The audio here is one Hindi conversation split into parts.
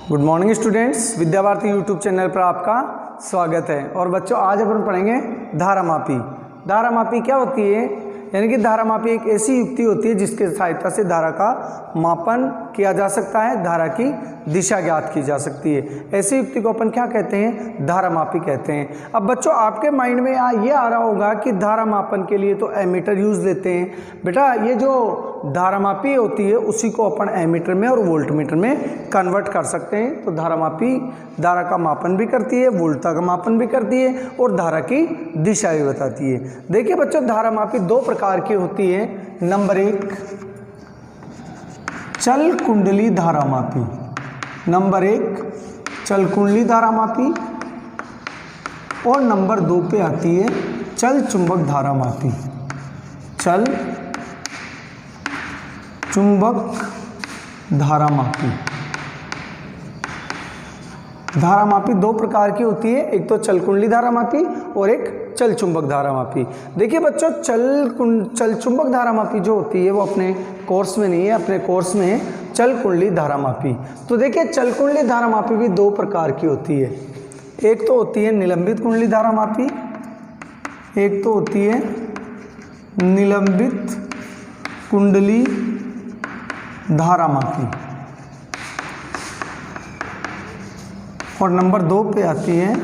Good morning students, Vidya Bharati YouTube channel पर आपका स्वागत है। और बच्चों, आज अपन पढ़ेंगे धारामापी। धारामापी क्या होती है? यानी कि धारामापी एक ऐसी युक्ति होती है जिसके सहायता से धारा का मापन किया जा सकता है, धारा की दिशा ज्ञात की जा सकती है। ऐसी युक्ति को अपन क्या कहते हैं? धारामापी कहते हैं। अब बच्चों, आपके माइंड में ये आ रहा होगा कि धारा मापन के लिए तो एमीटर यूज लेते हैं। बेटा, ये जो धारामापी होती है उसी को अपन एमीटर में और वोल्टमीटर में कन्वर्ट कर सकते हैं। तो धारामापी धारा का मापन भी करती है, वोल्टता का मापन भी करती है और धारा की दिशा भी बताती है। देखिए बच्चों, धारामापी दो प्रकार की होती है। नंबर एक, चल कुंडली धारामापी। नंबर एक, चल कुंडली धारामापी। और नंबर दो पे आती है चल चुंबक धारामापी। चल चुंबक धारामापी। धारामापी दो प्रकार की होती है, एक तो चल कुंडली धारामापी और एक चल चुंबक धारामापी। देखिए बच्चों, चल चुंबक धारामापी जो होती है वो अपने कोर्स में नहीं है, अपने कोर्स में है चल कुंडली धारामापी। तो देखिए, चल कुंडली धारामापी भी दो प्रकार की होती है। एक तो होती है निलंबित कुंडली धारामापी, एक तो होती है निलंबित कुंडली धारामापी। और नंबर दो पे आती है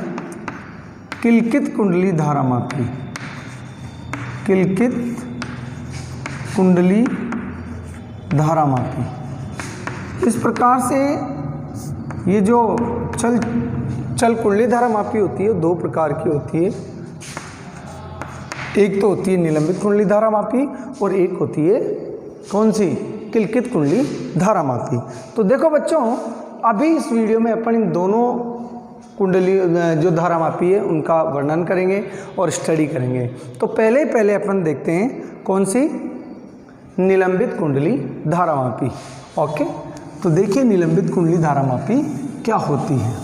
किलकित कुंडली धारामापी। किलकित कुंडली धारामापी। इस प्रकार से ये जो चल कुंडली धारामापी होती है दो प्रकार की होती है। एक तो होती है निलंबित कुंडली धारामापी और एक होती है कौन सी? किलकित कुंडली धारामापी। तो देखो बच्चों, अभी इस वीडियो में अपन इन दोनों कुंडली जो धारामापी है उनका वर्णन करेंगे और स्टडी करेंगे। तो पहले अपन देखते हैं कौन सी? निलंबित कुंडली धारामापी। ओके, तो देखिए निलंबित कुंडली धारामापी क्या होती है।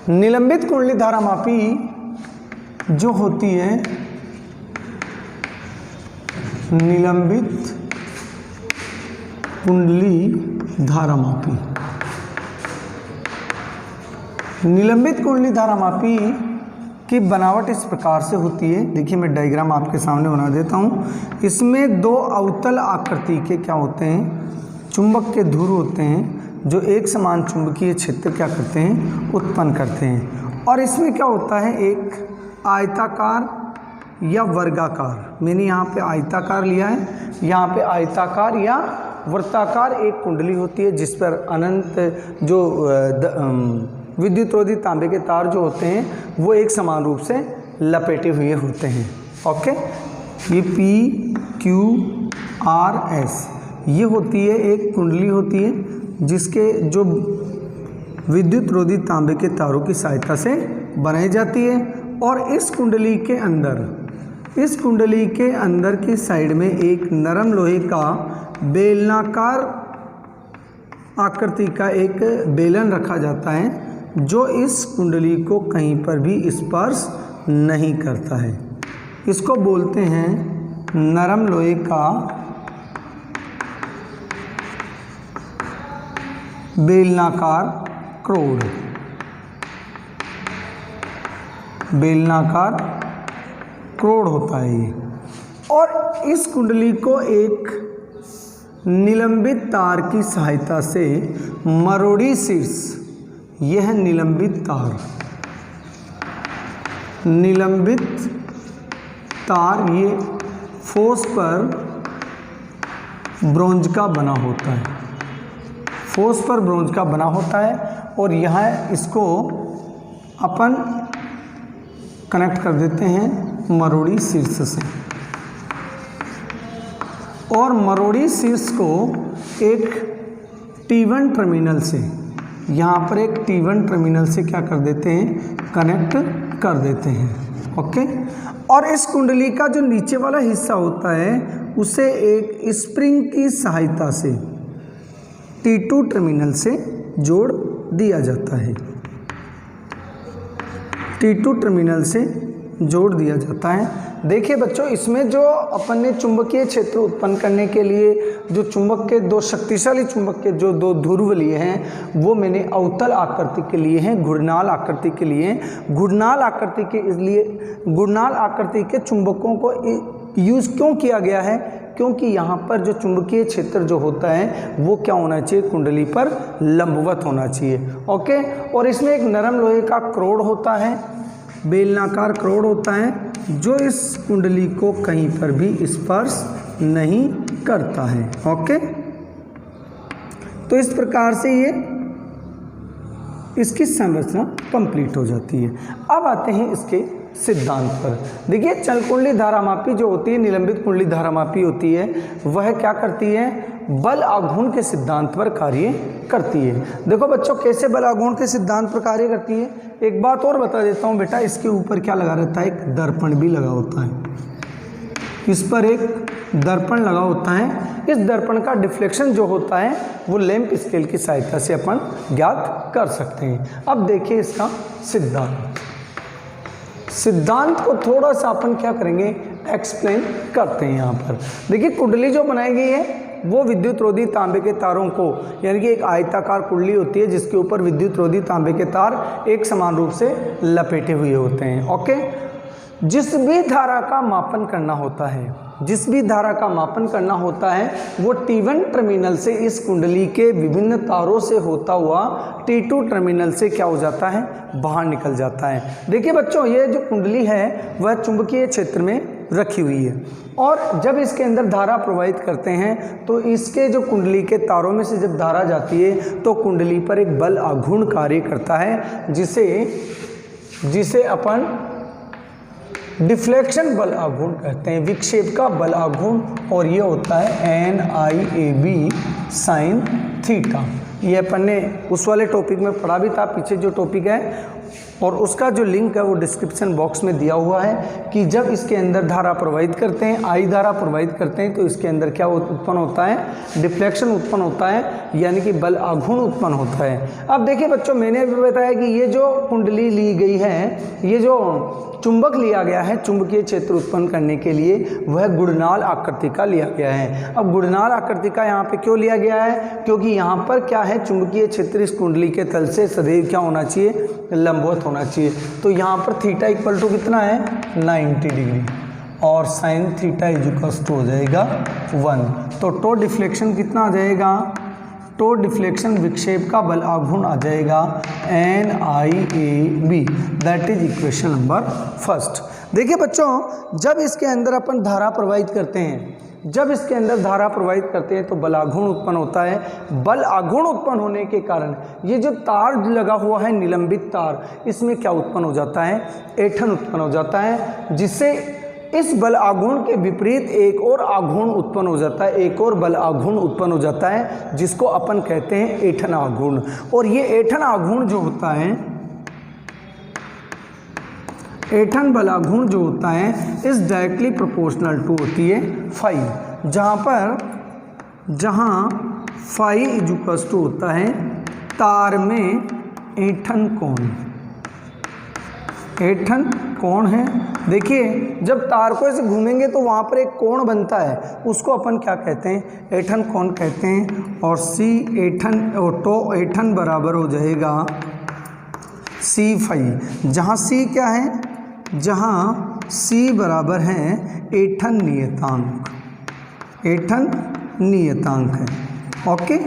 निलंबित कुंडली धारामापी जो होती है, निलंबित कुंडली धारामापी। निलंबित कुंडली धारामापी की बनावट इस प्रकार से होती है। देखिए, मैं डायग्राम आपके सामने बना देता हूँ। इसमें दो अवतल आकृति के क्या होते हैं? चुंबक के ध्रुव होते हैं जो एक समान चुंबकीय क्षेत्र क्या करते हैं? उत्पन्न करते हैं। और इसमें क्या होता है? एक आयताकार या वर्गाकार, मैंने यहाँ पे आयताकार लिया है, यहाँ पे आयताकार या वृत्ताकार एक कुंडली होती है जिस पर अनंत जो विद्युतरोधी तांबे के तार जो होते हैं वो एक समान रूप से लपेटे हुए होते हैं। ओके, ये PQRS ये होती है, एक कुंडली होती है जिसके जो विद्युतरोधी तांबे के तारों की सहायता से बनाई जाती है। और इस कुंडली के अंदर की साइड में एक नरम लोहे का बेलनाकार आकृति का एक बेलन रखा जाता है जो इस कुंडली को कहीं पर भी स्पर्श नहीं करता है। इसको बोलते हैं नरम लोहे का बेलनाकार क्रोड। बेलनाकार क्रोड होता है ये। और इस कुंडली को एक निलंबित तार की सहायता से मरोड़ी शीर्ष, यह निलंबित तार, निलंबित तार ये फोर्स पर ब्रोंज का बना होता है। फोर्स पर ब्रोंज का बना होता है और यहाँ इसको अपन कनेक्ट कर देते हैं मरोड़ी शीर्ष से। और मरोड़ी शीर्ष को एक T1 टर्मिनल से, यहाँ पर एक T1 टर्मिनल से क्या कर देते हैं? कनेक्ट कर देते हैं। ओके, और इस कुंडली का जो नीचे वाला हिस्सा होता है उसे एक स्प्रिंग की सहायता से T2 टर्मिनल से जोड़ दिया जाता है। T2 टर्मिनल से जोड़ दिया जाता है। देखिए बच्चों, इसमें जो अपन ने चुंबकीय क्षेत्र उत्पन्न करने के लिए जो चुंबक के दो शक्तिशाली चुंबक के जो दो ध्रुव लिए हैं वो मैंने अवतल आकृति के लिए हैं, घूर्णन आकृति के लिए। घूर्णन आकृति के इसलिए घूर्णन आकृति के चुंबकों को यूज़ क्यों किया गया है? क्योंकि यहाँ पर जो चुंबकीय क्षेत्र जो होता है वो क्या होना चाहिए? कुंडली पर लंबवत होना चाहिए। ओके, और इसमें एक नरम लोहे का क्रोड होता है, बेलनाकार क्रोड होता है जो इस कुंडली को कहीं पर भी स्पर्श नहीं करता है। ओके, तो इस प्रकार से ये इसकी संरचना कंप्लीट हो जाती है। अब आते हैं इसके सिद्धांत पर। देखिए, चल कुंडली धारामापी जो होती है, निलंबित कुंडली धारामापी होती है, वह क्या करती है? बल आघूर्ण के सिद्धांत पर कार्य करती है। देखो बच्चों, कैसे बल आघूर्ण के सिद्धांत पर कार्य करती है। एक बात और बता देता हूँ बेटा, इसके ऊपर क्या लगा रहता है? एक दर्पण भी लगा होता है। इस पर एक दर्पण लगा होता है। इस दर्पण का डिफ्लेक्शन जो होता है वो लैंप स्केल की सहायता से अपन ज्ञात कर सकते हैं। अब देखिए इसका सिद्धांत को थोड़ा सा अपन क्या करेंगे? एक्सप्लेन करते हैं। यहाँ पर देखिए, कुंडली जो बनाई गई है वो विद्युत रोधी तांबे के तारों को, यानी कि एक आयताकार कुंडली होती है जिसके ऊपर विद्युत रोधी तांबे के तार एक समान रूप से लपेटे हुए होते हैं। ओके, जिस भी धारा का मापन करना होता है, जिस भी धारा का मापन करना होता है वो T1 टर्मिनल से इस कुंडली के विभिन्न तारों से होता हुआ T2 टर्मिनल से क्या हो जाता है? बाहर निकल जाता है। देखिए बच्चों, ये जो कुंडली है वह चुंबकीय क्षेत्र में रखी हुई है और जब इसके अंदर धारा प्रवाहित करते हैं तो इसके जो कुंडली के तारों में से जब धारा जाती है तो कुंडली पर एक बल आघूर्ण कार्य करता है जिसे अपन डिफ्लेक्शन बल आघूर्ण कहते हैं, विक्षेप का बल आघूर्ण। और ये होता है NIAB साइन थीटा। ये अपन ने उस वाले टॉपिक में पढ़ा भी था, पीछे जो टॉपिक है, और उसका जो लिंक है वो डिस्क्रिप्शन बॉक्स में दिया हुआ है कि जब इसके अंदर धारा प्रवाहित करते हैं, आई धारा प्रवाहित करते हैं तो इसके अंदर क्या उत्पन्न होता है? डिफ्लेक्शन उत्पन्न होता है, यानी कि बल आघूर्ण उत्पन्न होता है। अब देखिए बच्चों, मैंने अभी बताया कि ये जो कुंडली ली गई है, ये जो चुंबक लिया गया है चुंबकीय क्षेत्र उत्पन्न करने के लिए, वह गुणनाल आकृति का लिया गया है। अब गुणनाल आकृति का यहाँ पे क्यों लिया गया है? क्योंकि यहाँ पर क्या है? चुंबकीय क्षेत्र इस कुंडली के तल से सदैव क्या होना चाहिए? लंबवत होना चाहिए। तो यहाँ पर थीटा इक्वल टू कितना है? 90 डिग्री, और साइन थीटा इक्वल टू हो जाएगा 1। तो टो डिफ्लेक्शन कितना आ जाएगा? टो डिफ्लेक्शन विक्षेप का बल आघूर्ण आ जाएगा NIAB, that is equation number first. देखिए बच्चों, जब इसके अंदर अपन धारा प्रवाहित करते हैं, जब इसके अंदर धारा प्रवाहित करते हैं तो बल आघूर्ण उत्पन्न होता है। बल आघूर्ण उत्पन्न होने के कारण ये जो तार लगा हुआ है, निलंबित तार, इसमें क्या उत्पन्न हो जाता है? ऐंठन उत्पन्न हो जाता है, जिससे इस बल आघूर्ण के विपरीत एक और आघूर्ण उत्पन्न हो जाता है, एक और बल आघूर्ण उत्पन्न हो जाता है, जिसको अपन कहते हैं ऐंठन आघूर्ण। और ये ऐंठन आघूर्ण जो होता है, ऐंठन बल आघूर्ण जो होता है इस डायरेक्टली प्रोपोर्शनल टू होती है फाई, जहाँ फाई इक्वल्स टू होता है तार में ऐंठन कोण। ऐंठन कोण है। देखिए, जब तार को ऐसे घूमेंगे तो वहाँ पर एक कोण बनता है, उसको अपन क्या कहते हैं? ऐंठन कोण कहते हैं। और सी ऐंठन और टो ऐंठन बराबर हो जाएगा सी फाई, जहाँ सी क्या है? जहाँ सी बराबर है ऐंठन नियतांक। ऐंठन नियतांक है। ओके,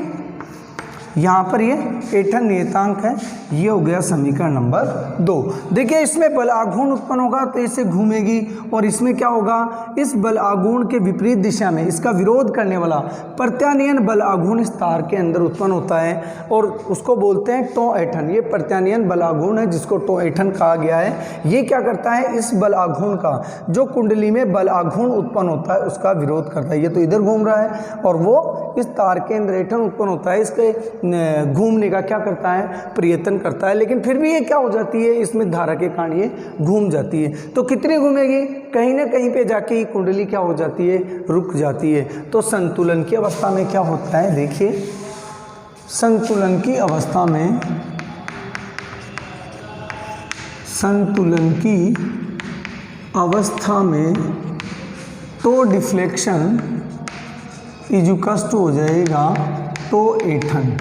यहाँ पर ये ऐंठन नियतांक है। ये हो गया समीकरण नंबर 2। देखिए, इसमें बल आघूर्ण उत्पन्न होगा तो इसे घूमेगी, और इसमें क्या होगा? इस बल आघूर्ण के विपरीत दिशा में इसका विरोध करने वाला प्रत्यानयन बल आघूर्ण इस तार के अंदर उत्पन्न होता है और उसको बोलते हैं टो ऐंठन। ये प्रत्यानयन बल आघूर्ण है जिसको टो ऐंठन कहा गया है। ये क्या करता है? इस बल आघूर्ण का, जो कुंडली में बल आघूर्ण उत्पन्न होता है, उसका विरोध करता है। ये तो इधर घूम रहा है और वो इस तार के अंदर ऐंठन उत्पन्न होता है, इसके घूमने का क्या करता है? प्रयत्न करता है, लेकिन फिर भी ये क्या हो जाती है? इसमें धारा के कारण ये घूम जाती है। तो कितनी घूमेगी? कहीं ना कहीं पे जाके कुंडली क्या हो जाती है? रुक जाती है। तो संतुलन की अवस्था में क्या होता है? देखिए, संतुलन की अवस्था में, संतुलन की अवस्था में तो डिफ्लेक्शन इज इक्वल्स टू हो जाएगा तो ऐंठन।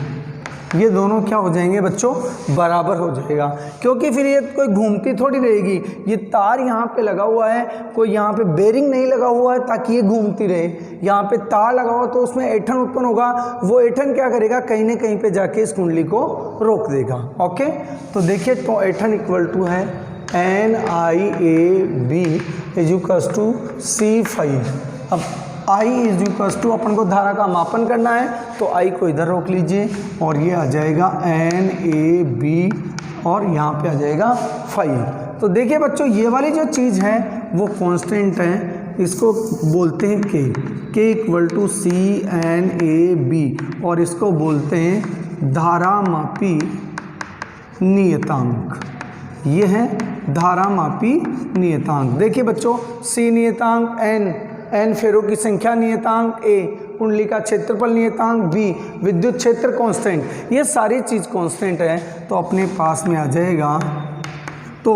ये दोनों क्या हो जाएंगे बच्चों, बराबर हो जाएगा, क्योंकि फिर ये कोई घूमती थोड़ी रहेगी। ये तार यहाँ पे लगा हुआ है, कोई यहाँ पे बेरिंग नहीं लगा हुआ है ताकि ये घूमती रहे। यहाँ पे तार लगा हुआ तो उसमें ऐंठन उत्पन्न होगा, वो ऐंठन क्या करेगा, कहीं ना कहीं पे जाके इस कुंडली को रोक देगा। ओके, तो देखिए तो ऐंठन इक्वल टू है NIAB is equals to C5। अब I इज इक्वल्स टू, अपन को धारा का मापन करना है तो I को इधर रोक लीजिए और ये आ जाएगा NAB और यहाँ पे आ जाएगा 5। तो देखिए बच्चों, ये वाली जो चीज़ है वो कांस्टेंट है, इसको बोलते हैं K इक्वल टू CNAB और इसको बोलते हैं धारामापी नियतांक। ये है धारामापी नियतांक। देखिए बच्चों, C नियतांक n फेरों की संख्या नियतांक, A कुंडली का क्षेत्रफल नियतांक, B विद्युत क्षेत्र कांस्टेंट। ये सारी चीज़ कांस्टेंट है तो अपने पास में आ जाएगा तो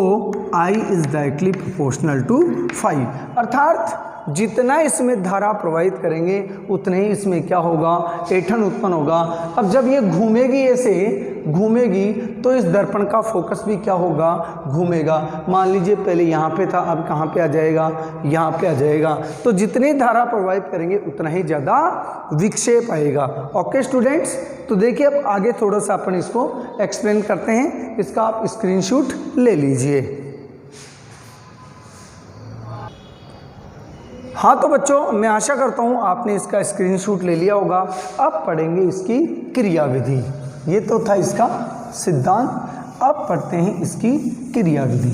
I is directly proportional to 5, अर्थात जितना इसमें धारा प्रवाहित करेंगे उतने ही इसमें क्या होगा, ऐंठन उत्पन्न होगा। अब जब ये घूमेगी, ऐसे घूमेगी तो इस दर्पण का फोकस भी क्या होगा, घूमेगा। मान लीजिए पहले यहाँ पे था, अब कहाँ पे आ जाएगा, यहाँ पे आ जाएगा। तो जितनी धारा प्रवाहित करेंगे उतना ही ज़्यादा विक्षेप आएगा। ओके स्टूडेंट्स, तो देखिए अब आगे थोड़ा सा अपन इसको एक्सप्लेन करते हैं। इसका आप स्क्रीनशॉट ले लीजिए। हाँ तो बच्चों, मैं आशा करता हूँ आपने इसका स्क्रीनशॉट ले लिया होगा। अब पढ़ेंगे इसकी क्रियाविधि। ये तो था इसका सिद्धांत, अब पढ़ते हैं इसकी क्रियाविधि।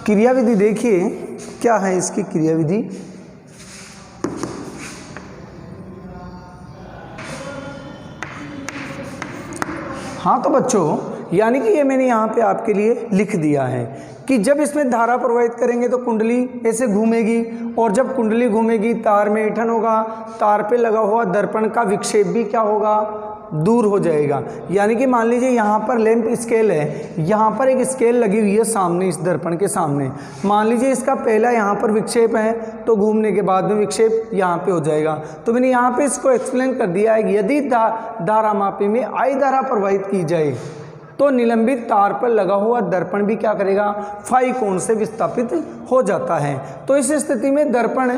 क्रियाविधि देखिए क्या है इसकी क्रियाविधि। हाँ तो बच्चों, यानी कि ये मैंने यहाँ पे आपके लिए लिख दिया है कि जब इसमें धारा प्रवाहित करेंगे तो कुंडली ऐसे घूमेगी, और जब कुंडली घूमेगी तार में ऐंठन होगा, तार पे लगा हुआ दर्पण का विक्षेप भी क्या होगा, दूर हो जाएगा। यानी कि मान लीजिए यहाँ पर लैंप स्केल है, यहाँ पर एक स्केल लगी हुई है सामने, इस दर्पण के सामने। मान लीजिए इसका पहला यहाँ पर विक्षेप है तो घूमने के बाद में विक्षेप यहाँ पे हो जाएगा। तो मैंने यहाँ पे इसको एक्सप्लेन कर दिया है कि यदि धारामापी में I धारा प्रवाहित की जाए तो निलंबित तार पर लगा हुआ दर्पण भी क्या करेगा, फाई कोण से विस्थापित हो जाता है। तो इस स्थिति में दर्पण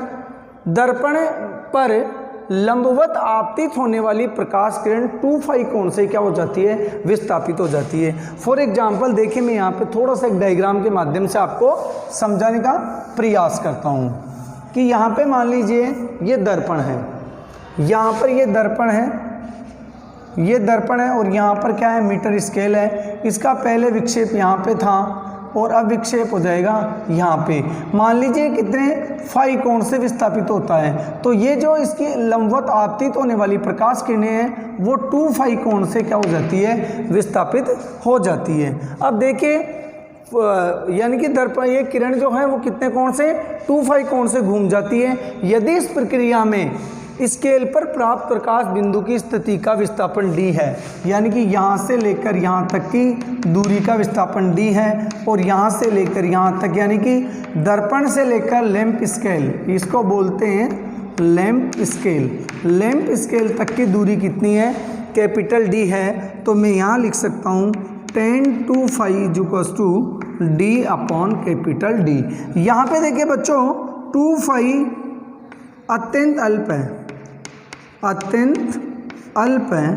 पर लंबवत आपतित होने वाली प्रकाश किरण 2 फाई कोण से क्या हो जाती है, विस्थापित हो जाती है। फॉर एग्जाम्पल देखिए, मैं यहाँ पे थोड़ा सा एक डायग्राम के माध्यम से आपको समझाने का प्रयास करता हूँ कि यहाँ पे मान लीजिए ये दर्पण है, यहाँ पर ये दर्पण है, ये दर्पण है और यहाँ पर क्या है, मीटर स्केल है। इसका पहले विक्षेप यहाँ पे था और अब विक्षेप हो जाएगा यहाँ पे। मान लीजिए कितने फाई कोण से विस्थापित होता है, तो ये जो इसकी लंबवत आपतित होने वाली प्रकाश किरणें हैं वो 2 फाई कोण से क्या हो जाती है, विस्थापित हो जाती है। अब देखिए, यानी कि दर्पण, ये किरण जो है वो कितने कोण से, 2 फाई कोण से घूम जाती है। यदि इस प्रक्रिया में स्केल पर प्राप्त प्रकाश बिंदु की स्थिति का विस्थापन d है, यानी कि यहाँ से लेकर यहाँ तक की दूरी का विस्थापन d है, और यहाँ से लेकर यहाँ तक, यानी कि दर्पण से लेकर लैंप स्केल, इसको बोलते हैं लैंप स्केल, लैंप स्केल तक की दूरी कितनी है, कैपिटल D है। तो मैं यहाँ लिख सकता हूँ tan 2 phi equals to d upon capital D। यहाँ पे देखिए बच्चों, 2 फाई अत्यंत अल्प है, अत्यंत अल्प है,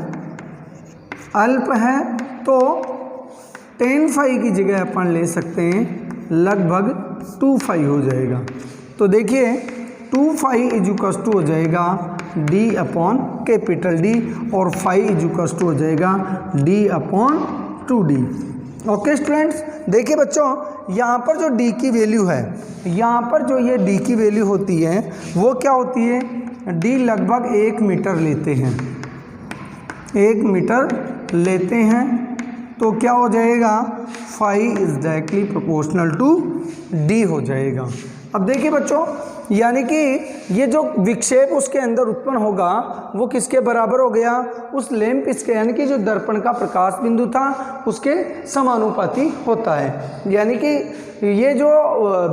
अल्प है, तो tan फाई की जगह अपन ले सकते हैं लगभग 2 फाई हो जाएगा। तो देखिए 2 फाई इक्वल्स टू हो जाएगा d अपॉन कैपिटल D, और फाई इक्वल्स टू हो जाएगा d upon 2d। Okay students, देखिए बच्चों, यहाँ पर जो d की वैल्यू है, यहाँ पर जो ये d की वैल्यू होती है वो क्या होती है, d लगभग 1 मीटर लेते हैं, 1 मीटर लेते हैं। तो क्या हो जाएगा, phi is directly proportional to d हो जाएगा। अब देखिए बच्चों, यानी कि ये जो विक्षेप उसके अंदर उत्पन्न होगा वो किसके बराबर हो गया, उस लैंप इसके यानी कि जो दर्पण का प्रकाश बिंदु था उसके समानुपाती होता है। यानी कि ये जो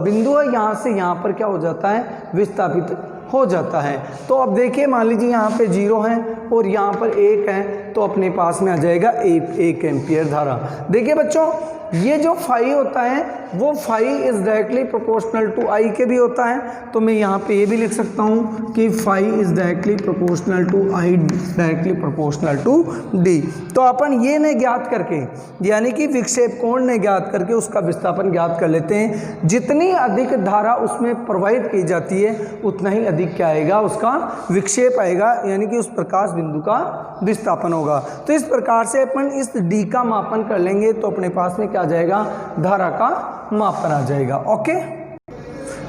बिंदु है यहाँ से यहाँ पर क्या हो जाता है, विस्थापित हो जाता है। तो अब देखिए मान लीजिए यहाँ पे 0 है और यहाँ पर 1 है, तो अपने पास में आ जाएगा 1 एम्पियर धारा। देखिए बच्चों, ये जो फाई होता है वो phi is directly proportional to I के भी होता है, तो मैं यहाँ पे ये भी लिख सकता हूँ कि phi is directly proportional to I directly proportional to D. तो अपन ये ने ज्ञात करके, यानी कि विक्षेप कोण ने ज्ञात करके उसका विस्थापन ज्ञात कर लेते हैं। जितनी अधिक धारा उसमें प्रवाहित की जाती है उतना ही अधिक क्या आएगा, उसका विक्षेप आएगा, यानी कि उस प्रकाश बिंदु का विस्थापन होगा। तो इस प्रकार से अपन इस डी का मापन कर लेंगे तो अपने पास में क्या आ जाएगा, धारा का मापन आ जाएगा। ओके,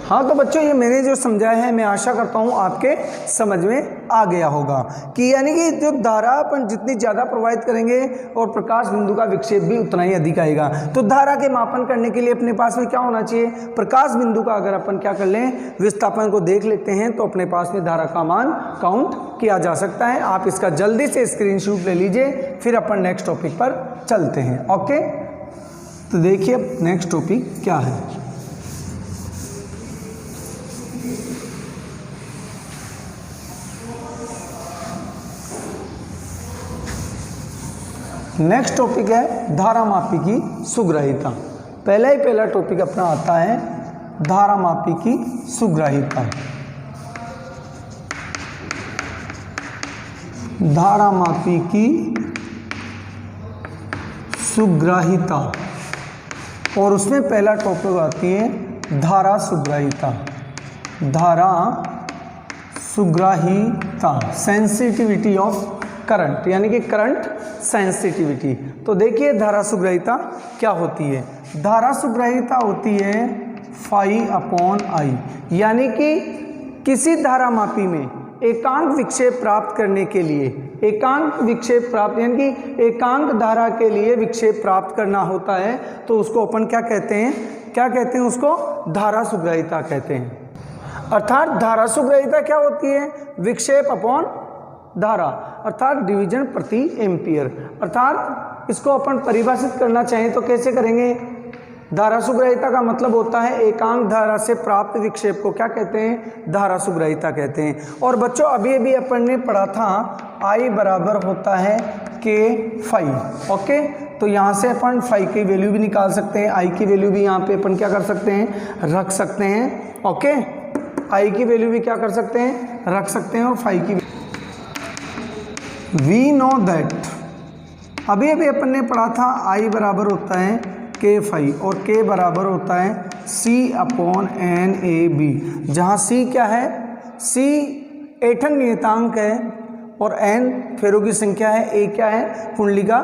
हाँ तो बच्चों ये मैंने जो समझाया है मैं आशा करता हूँ आपके समझ में आ गया होगा कि यानी कि जो धारा अपन जितनी ज़्यादा प्रवाहित करेंगे और प्रकाश बिंदु का विक्षेप भी उतना ही अधिक आएगा। तो धारा के मापन करने के लिए अपने पास में क्या होना चाहिए, प्रकाश बिंदु का अगर अपन क्या कर लें, विस्थापन को देख लेते हैं तो अपने पास में धारा का मान काउंट किया जा सकता है। आप इसका जल्दी से स्क्रीनशॉट ले लीजिए, फिर अपन नेक्स्ट टॉपिक पर चलते हैं। ओके, तो देखिए नेक्स्ट टॉपिक क्या है। नेक्स्ट टॉपिक है धारामापी की सुग्राहिता। पहला टॉपिक अपना आता है धारामापी की सुग्राहिता। धारामापी की सुग्राहिता, और उसमें पहला टॉपिक आती है धारा सुग्राहिता। धारा सुग्राहिता, सेंसिटिविटी ऑफ करंट, यानी कि करंट सेंसिटिविटी। तो देखिए धारा सुग्राहिता क्या होती है। धारा सुग्राहिता होती है फाई अपॉन आई, यानी कि किसी धारामापी में एकांक विक्षेप प्राप्त करने के लिए, एकांक विक्षेप प्राप्त यानी कि एकांक धारा के लिए विक्षेप प्राप्त करना होता है, तो उसको अपन क्या कहते हैं, क्या कहते हैं, उसको धारा सुग्राहिता कहते हैं। अर्थात धारा सुग्राहिता क्या होती है, विक्षेप अपॉन धारा, अर्थात डिवीजन प्रति एम्पियर। अर्थात इसको अपन परिभाषित करना चाहें तो कैसे करेंगे, धारा सुग्राहिता का मतलब होता है एकांक धारा से प्राप्त विक्षेप को क्या कहते हैं, धारा सुग्राहिता कहते हैं। और बच्चों अभी अभी अपन ने पढ़ा था I बराबर होता है K फाई। ओके, तो यहाँ से अपन फाई की वैल्यू भी निकाल सकते हैं, I की वैल्यू भी यहाँ पे अपन क्या कर सकते हैं, रख सकते हैं। ओके, I की वैल्यू भी क्या कर सकते हैं, रख सकते हैं, और फाई की वी नो दैट, अभी अभी अपन ने पढ़ा था I बराबर होता है K फाई और K बराबर होता है C upon N A B, जहाँ C क्या है, C ऐंठन नियतांक है और N फेरों की संख्या है, A क्या है, कुंडली का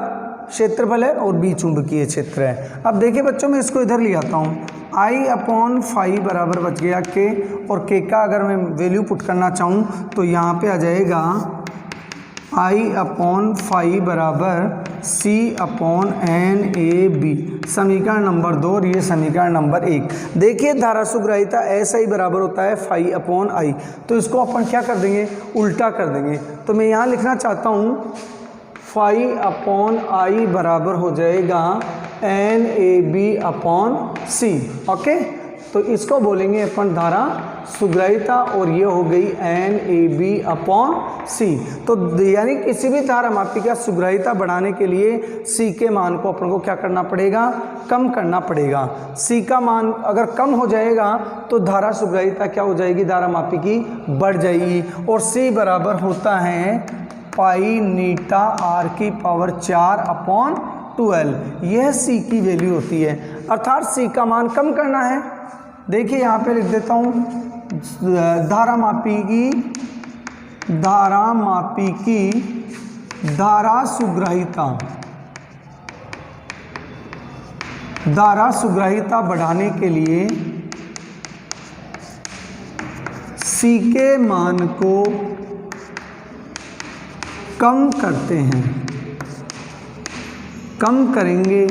क्षेत्रफल है और B चुंबकीय क्षेत्र है। अब देखिए बच्चों मैं इसको इधर ले आता हूँ, I अपॉन फाई बराबर बच गया K, और K का अगर मैं वैल्यू पुट करना चाहूँ तो यहाँ पे आ जाएगा I अपॉन फाई बराबर C upon N A B, समीकरण नंबर 2 और ये समीकरण नंबर 1। देखिए धारा सुग्राहिता ऐसा ही बराबर होता है फाई अपॉन आई, तो इसको अपन क्या कर देंगे, उल्टा कर देंगे। तो मैं यहाँ लिखना चाहता हूँ फाई अपॉन आई बराबर हो जाएगा N A B upon C. Okay, तो इसको बोलेंगे अपन धारा सुग्राहिता, और ये हो गई एन ए बी अपॉन सी। तो यानी किसी भी धारामापी का सुग्राहिता बढ़ाने के लिए सी के मान को अपन को क्या करना पड़ेगा, कम करना पड़ेगा। सी का मान अगर कम हो जाएगा तो धारा सुग्राहिता क्या हो जाएगी, धारामापी की बढ़ जाएगी। और सी बराबर होता है पाई नीटा आर की पावर 4 अपॉन 12, यह सी की वैल्यू होती है। अर्थात सी का मान कम करना है। देखिए यहाँ पे लिख देता हूँ धारामापी की धारा सुग्राहिता बढ़ाने के लिए सी के मान को कम करते हैं, कम करेंगे,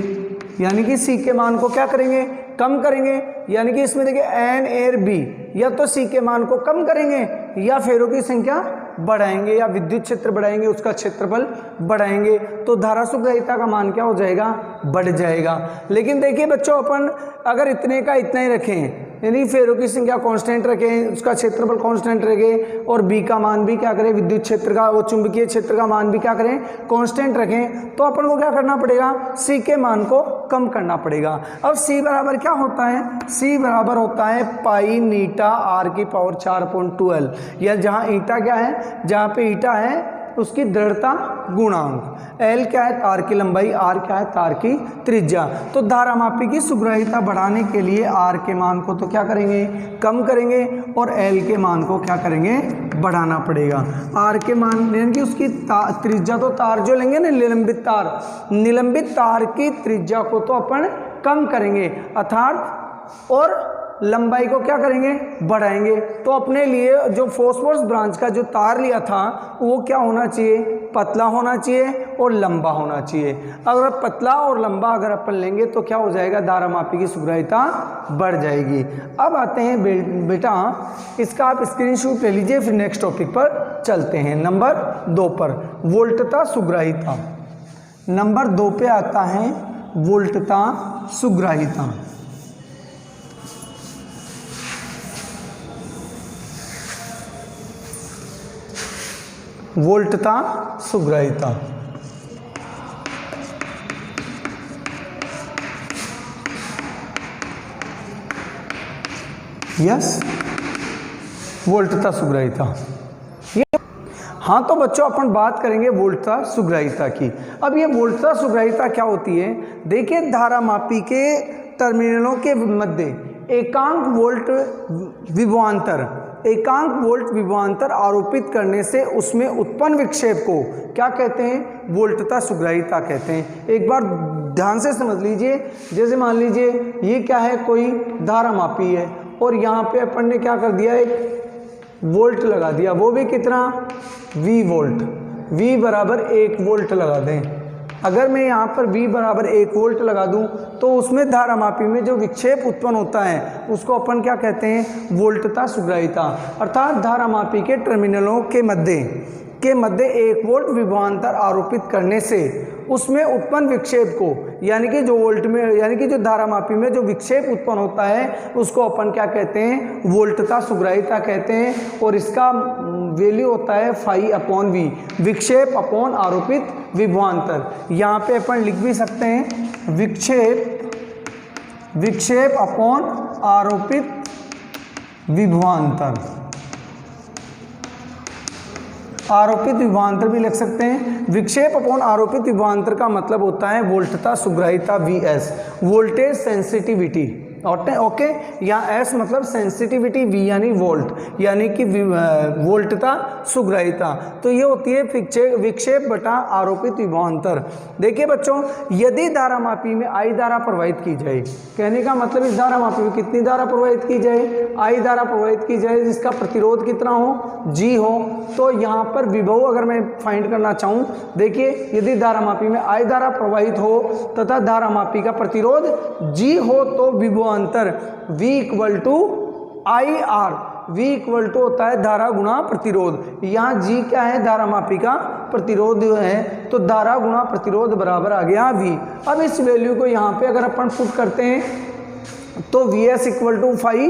यानी कि सी के मान को क्या करेंगे, कम करेंगे, यानी कि इसमें देखिए एन एर बी, या तो सी के मान को कम करेंगे या फेरों की संख्या बढ़ाएंगे या विद्युत क्षेत्र बढ़ाएंगे, उसका क्षेत्रफल बढ़ाएंगे, तो धारा सुग्राहिता का मान क्या हो जाएगा, बढ़ जाएगा। लेकिन देखिए बच्चों, अपन अगर इतने का इतना ही रखें, यानी फेरों की संख्या कांस्टेंट रखें, उसका क्षेत्रफल कांस्टेंट रखे, और बी का मान भी क्या करें, विद्युत क्षेत्र का वो चुंबकीय क्षेत्र का मान भी क्या करें, कांस्टेंट रखें, तो अपन को क्या करना पड़ेगा, सी के मान को कम करना पड़ेगा। अब सी बराबर क्या होता है, सी बराबर होता है पाई नीटा आर की पावर 4.12, या जहाँ ईटा क्या है, जहाँ पे ईटा है उसकी दृढ़ता गुणांक, एल क्या है तार की लंबाई, आर क्या है तार की त्रिज्या। तो धारामापी की सुग्राहिता बढ़ाने के लिए आर के मान को तो क्या करेंगे, कम करेंगे, और एल के मान को क्या करेंगे, बढ़ाना पड़ेगा। आर के मान यानी कि उसकी त्रिज्या, तो तार जो लेंगे ना निलंबित तार की त्रिज्या को तो अपन कम करेंगे अर्थात, और लंबाई को क्या करेंगे, बढ़ाएंगे। तो अपने लिए जो फॉस्फोरस ब्रांच का जो तार लिया था वो क्या होना चाहिए, पतला होना चाहिए और लंबा होना चाहिए। अगर पतला और लंबा अगर अपन लेंगे तो क्या हो जाएगा, धारामापी की सुग्राहिता बढ़ जाएगी। अब आते हैं बेटा, इसका आप स्क्रीनशॉट ले लीजिए, फिर नेक्स्ट टॉपिक पर चलते हैं। नंबर 2 पर वोल्टता सुग्राहिता, नंबर 2 पे आता है वोल्टता सुग्राहिता। वोल्टता सुग्राहिता, यस, वोल्टता सुग्राहिता। हाँ, तो बच्चों अपन बात करेंगे वोल्टता सुग्राहिता की। अब ये वोल्टता सुग्राहिता क्या होती है, देखिए धारामापी के टर्मिनलों के मध्य एकांक वोल्ट विभवांतर आरोपित करने से उसमें उत्पन्न विक्षेप को क्या कहते हैं, वोल्टता सुग्राहिता कहते हैं। एक बार ध्यान से समझ लीजिए, जैसे मान लीजिए ये क्या है, कोई धारामापी है, और यहाँ पे अपन ने क्या कर दिया, एक वोल्ट लगा दिया, वो भी कितना, V वोल्ट, V बराबर 1 वोल्ट लगा दें। अगर मैं यहाँ पर V बराबर 1 वोल्ट लगा दूं तो उसमें धारामापी में जो विक्षेप उत्पन्न होता है उसको अपन क्या कहते हैं, वोल्टता सुग्राहिता। अर्थात धारामापी के टर्मिनलों के मध्य 1 वोल्ट विभवांतर आरोपित करने से उसमें उत्पन्न विक्षेप को, यानी कि जो वोल्ट में, यानी कि जो धारामापी में जो विक्षेप उत्पन्न होता है उसको अपन क्या कहते हैं, वोल्टता सुग्राहिता कहते हैं। और इसका वैल्यू होता है φ/V, विक्षेप अपॉन आरोपित विभवांतर। यहाँ पे अपन लिख भी सकते हैं विक्षेप अपॉन आरोपित विभवांतर, आरोपित विभवांतर भी लिख सकते हैं। विक्षेप अपॉन आरोपित विभवांतर का मतलब होता है वोल्टता सुग्राहिता, VS वोल्टेज सेंसिटिविटी, ओके, यहाँ S मतलब सेंसिटिविटी, V यानी वोल्ट, यानी कि वोल्टता सुग्राहिता। तो ये होती है विक्षेप बटा आरोपित विभवांतर। देखिए बच्चों, यदि धारामापी में I धारा प्रवाहित की जाए, कहने का मतलब इस धारामापी में कितनी धारा प्रवाहित की जाए, I धारा प्रवाहित की जाए, जिसका प्रतिरोध कितना हो, G हो, तो यहाँ पर विभव अगर मैं फाइंड करना चाहूँ, देखिए यदि धारामापी में I धारा प्रवाहित हो तथा धारामापी का प्रतिरोध G हो तो विभवांतर V equal to IR, V equal to होता है धारा गुणा प्रतिरोध। यहाँ G क्या है, धारामापी का प्रतिरोध है, तो धारा गुणा प्रतिरोध बराबर आ गया V। अब इस वैल्यू को यहाँ पे अगर अपन पुट करते हैं तो VS इक्वल टू फाई,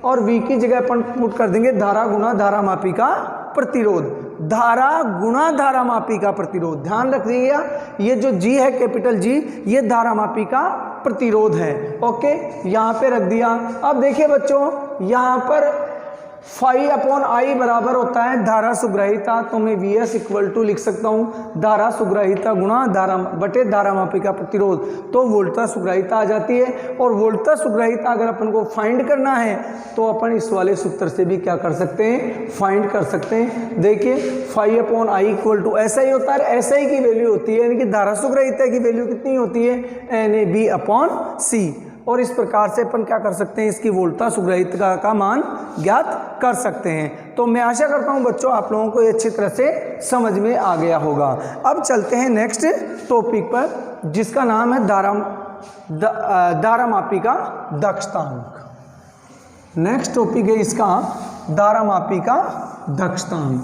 और V की जगह अपन पुट कर देंगे धारा गुणा धारामापी का प्रतिरोध, धारा गुणा धारामापी का प्रतिरोध। ध्यान रखिएगा, ये जो G है कैपिटल G, ये धारामापी का प्रतिरोध है, ओके, यहाँ पे रख दिया। अब देखिए बच्चों, यहाँ पर φ/I बराबर होता है धारा सुग्राहिता, तो मैं VS इक्वल टू लिख सकता हूँ धारा सुग्राहिता गुणा धारामापी का प्रतिरोध, तो वोल्टता सुग्राहिता आ जाती है। और वोल्टता सुग्राहिता अगर अपन को फाइंड करना है तो अपन इस वाले सूत्र से भी क्या कर सकते हैं, फाइंड कर सकते हैं। देखिए φ/I इक्वल टू SI होता है, SI की वैल्यू होती है, यानी कि धारा सुग्राहिता की वैल्यू कितनी होती है, NAB/C। और इस प्रकार से अपन क्या कर सकते हैं, इसकी वोल्टता सुग्राहिता का मान ज्ञात कर सकते हैं। तो मैं आशा करता हूं बच्चों आप लोगों को ये अच्छी तरह से समझ में आ गया होगा। अब चलते हैं नेक्स्ट टॉपिक पर, जिसका नाम है धारामापी का दक्षतांक। नेक्स्ट टॉपिक है इसका धारामापी का दक्षतांक।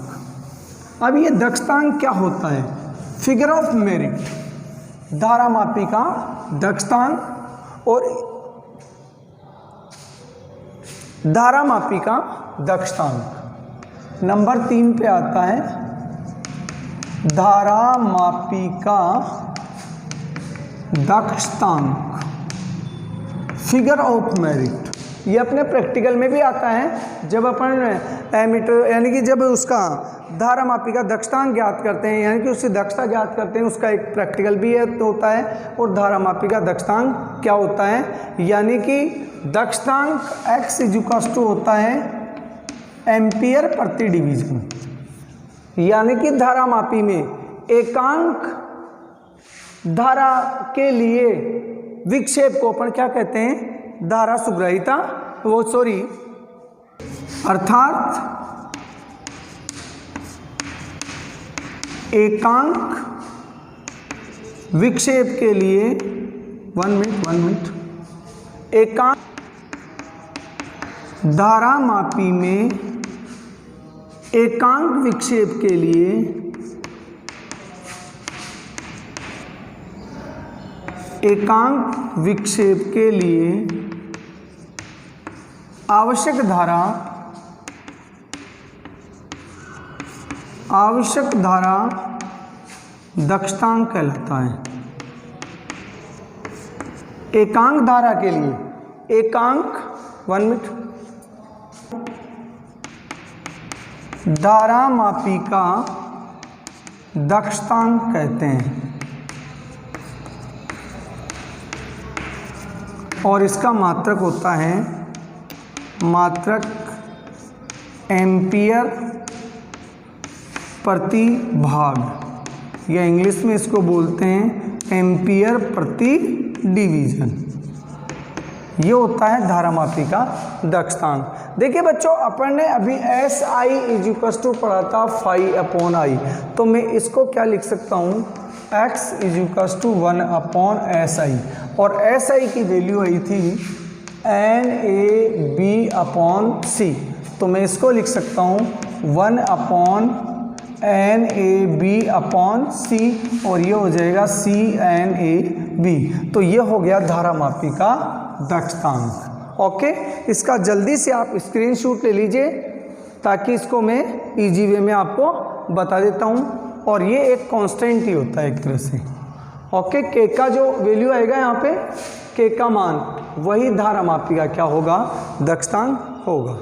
अब ये दक्षतांक क्या होता है? फिगर ऑफ मेरिट, धारामापी का दक्षतांक और धारामापी का दक्षतांक। नंबर 3 पे आता है धारामापी का दक्षतांक, फिगर ऑफ मेरिट। ये अपने प्रैक्टिकल में भी आता है, जब अपन एमीटर यानी कि जब उसका धारामापी का दक्षतांक ज्ञात करते हैं, यानी कि उसकी दक्षता ज्ञात करते हैं, उसका एक प्रैक्टिकल भी होता है। और धारामापी का दक्षतांक क्या होता है? यानी कि दक्षतांक x = होता है एम्पियर प्रति डिवीजन। यानी कि धारामापी में एकांक धारा के लिए विक्षेप को अपन क्या कहते हैं? धारा सुग्राहिता, अर्थात एकांक विक्षेप के लिए 1 मिनट एकांक धारामापी में एकांक विक्षेप के लिए आवश्यक धारा दक्षतांक कहलाता है। एकांक धारा के लिए धारामापी का दक्षतांक कहते हैं और इसका मात्रक होता है एम्पियर प्रति भाग, या इंग्लिश में इसको बोलते हैं एम्पियर प्रति डिवीजन। ये होता है धारामापी का दक्षतांक। देखिए बच्चों, अपन ने अभी SI = पढ़ा था phi/I, तो मैं इसको क्या लिख सकता हूँ? x = 1/SI, और SI की वैल्यू आई थी NAB/C, तो मैं इसको लिख सकता हूँ 1/NAB/C, और ये हो जाएगा CNAB। तो ये हो गया धारामापी का दक्षतांक। ओके, इसका जल्दी से आप स्क्रीनशॉट ले लीजिए ताकि इसको मैं इजी वे में आपको बता देता हूँ। और ये एक कांस्टेंट ही होता है एक तरह से। ओके, के का जो वैल्यू आएगा यहाँ पे, के का मान, वही धारामापी का क्या होगा? दक्षतांक होगा।